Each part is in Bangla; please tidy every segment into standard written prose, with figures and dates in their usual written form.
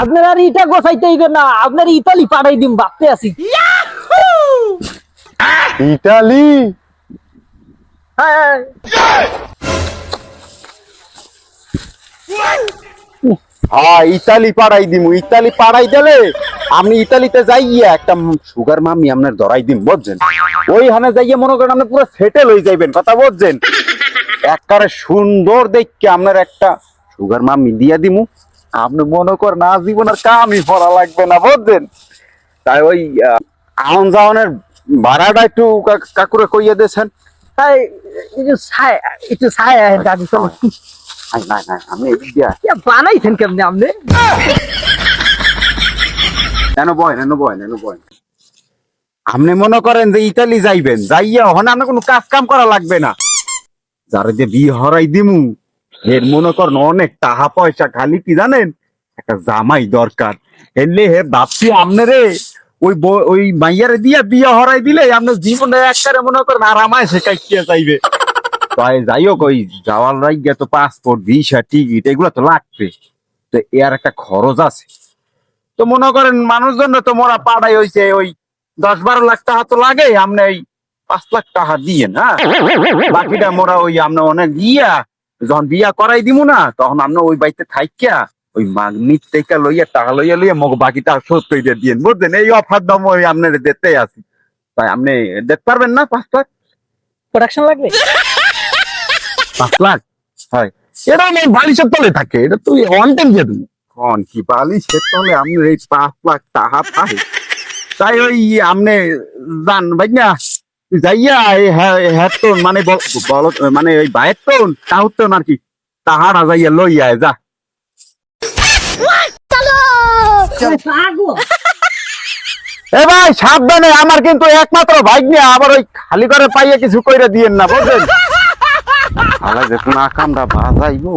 আপনার আর ইটা গোছাইতে হইবে না, আপনার ইতালি পাঠাই দিম ভাবতে আছি। ইতালি? হ্যাঁ হ্যাঁ, ইতালি পাড়াই দিমু। ইতালি পাড়াই দিলে আপনি ইতালিতে যাইয়া একটা সুগার মামি আপনার ধরাই দিন, বুঝছেন? ওইখানে যাইয়া মনে করেন আপনি পুরো সেটেল হয়ে যাইবেন, কথা বুঝছেন? একবারে সুন্দর দেখে আপনার একটা সুগার মামি দিয়া দিমু। আপনি মনে করেন না জীবন আর কামই করা লাগবে না, বুঝছেন? তাই ওই আউন যাওয়ানের ভাড়াটা একটু কাকুরে কইয়া দিয়েছেন। তাই একটু ছায়া দাবি চলো। না না, আমি এদিক দিয়া বানাইছেন কেমনি আপনি? আপনি মনে করেন যে ইতালি যাইবেন, যাইয়া ওখানে আপনার কোনো কাজ কাম করা লাগবে না। যারা যে বিয়ে হরাই দিমু এর মনে করেন অনেক টাকা পয়সা, খালি কি জানেন, একটা জামাই দরকার। এলে হে ভাবছি আপনারে ওই মাইয়ারে দিয়া বিয়ে হরাই দিলে আপনার জীবনে একবারে মনে করেন আরামায় শেখাই চাইবে। তাই যাই হোক, ওই যাওয়ার রাইগা তো পাসপোর্ট, ভিসা, টিকিট এগুলো তো লাগবে, তো এর একটা খরচ আছে। তো মনে করেন মানুষজন তো মোরা পাড়াই হয়েছে ওই 10-12 লাখ টাকা তো লাগে, আপনি এই 5 লাখ টাকা দিয়ে না, বাকিটা মোরা ওই আমরা অনেক যখন বিয়া করাই দিব না, তখন আমরা ওই বাড়িতে থাইকা ওই মাগনিক থেকে লইয়া টাকা লইয়া মগ বাকিটা শোধ করে দিয়ে, বুঝলেন? এই অফার দাম ওই আপনার দেখতে আছি। তাই আপনি দেখতে পারবেন না 5 লাখ প্রোডাকশন লাগবে? 5 লাখ হয়, এটা নেই বালিশের তলে থাকে, এটা তুই অন টাইম দিয়ে দেবো। কন কি বালিশের তলে আপনি এই 5 লাখ টাকা পাই? তাই ওই আপনি যান ভাই না, যাইয়া হ্যাঁ তো মানে বল মানে ওই বাইর তো তাহুর তো আর কি তাহারা যাইয়া লইয়া যা। এ ভাই সাবধানে, আমার কিন্তু একমাত্র ভাই নিয়ে আবার ওই খালি করে পাইয়া কিছু কইরা দিয়েন না, বুঝলেন? আলা যে কোন আকামটা বাজাইবো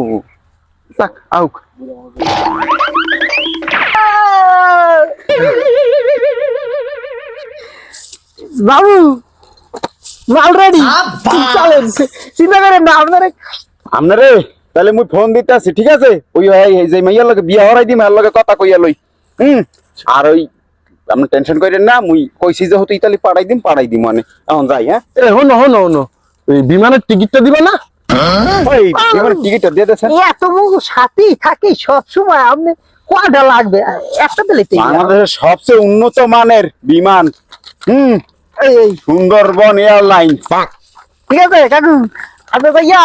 যাক আউক। বাবু মাল রেডি, চলেন। চিন্তা করেন না আপনারে তাহলে মুই ফোন দিতে আছি, ঠিক আছে? ওই যে মাইয়ার লগে বিয়া হরাই দিম, আর লগে কথা কইয়া লই। আর ওই আপনি টেনশন করেন না, মুই কইছি যে হতো ইতালি পাঠাই দিম মানে। এখন যাই। হ্যাঁ হনো ওই বিমানের টিকিটটা দিবা না? ওই বিমানের টিকিটটা দিয়ে দেন। এত মুখ সাথেই থাকি সব সময়, আপনি কয়টা লাগবে? একটা দিলে বাংলাদেশের সবচেয়ে উন্নত মানের বিমান, এই সুন্দরবন এয়ারলাইন। ঠিক আছে কাকু, আপনি ভাইয়া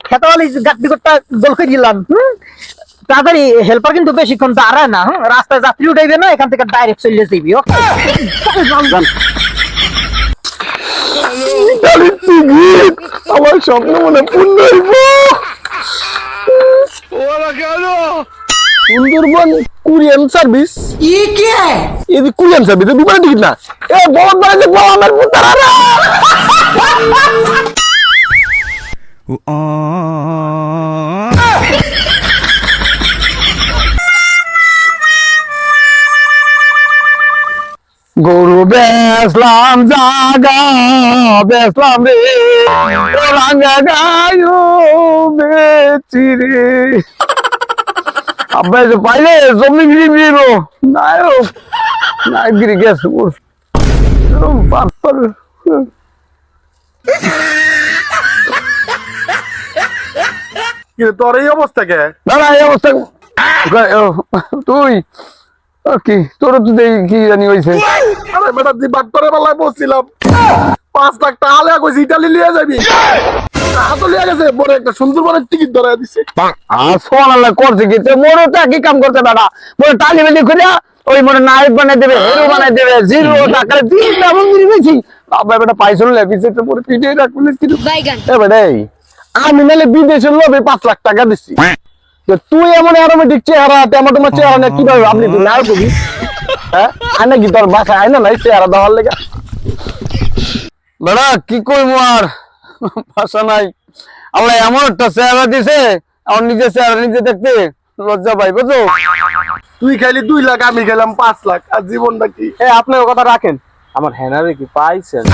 খেতালি গাড়ি করতে দল করে দিলাম। তাড়াতাড়ি, হেল্পার কিন্তু বেশিক্ষণ দাঁড়ায় না। রাস্তায় যাত্রী উঠাইবে না, এখান থেকে ডাইরেক্ট চলে যাবি। আমার স্বপ্ন মনে পূর্ণ হইব। সুন্দরবন কুরিয়ান সার্ভিস, এই কুরিয়ান সার্ভিস বিমান টিকিট না? এ বহুত বাড়ি আমার পুতারা। গরু বেসলাম জাগা, বেসলাম রে রাঙ্গা গায়ো বেচি রে। আব্বা যে পাইলে জমি গিরি নায়ক নায়কগিরি গেছে ওর পাথর। তোর এই অবস্থা কে? না এই অবস্থা তুই কি তোর তো কি জানি হয়েছে? আরে বেটা দি বাক্তরে বেলায় বসছিলাম, 5 লাখ টাকা লেয়া কইছি ইতালি লিয়ে যাবি, টাকা লিয়ে গেছে, বড় একটা সুন্দরবনের টিকিট ধরে দিছে। সোনাল্লাহ করছে কি মোরও তো একই কাম করতে বেটা, মোর টালি বেলি করিয়া ওই মোর নায়ক বানাই দেবে, হিরো বানাই দেবে, জিরো টাকা দিয়ে তেমন বেশি। বাবা বেটা পাইছিল লেবিছে তো পুরো পিটিয়ে রাখলে কি এ বেটা। আমি নাহলে বিদেশের লোভে 5 লাখ টাকা দিচ্ছি, তুই এমন অ্যারোমেটিক চেহারা, তেমন তোমার চেহারা নিয়ে কিভাবে আপনি তুই নায়ক হবি? হ্যাঁ আয় নাকি তোর বাসায় আয় না নাই চেহারা দেওয়ার লেগে? বেটা কি করবো আর, ভাষা নাই। আল্লাহ এমন একটা চেহারা দিছে, আমার নিজের চেহারা নিজে দেখতে লজ্জা পাই, বুঝছো? তুই খাইলি 2 লাখ, আমি খেলাম 5 লাখ, আর জীবনটা কি? আপনার কথা রাখেন, আমার হ্যানারে কি পাইছেন?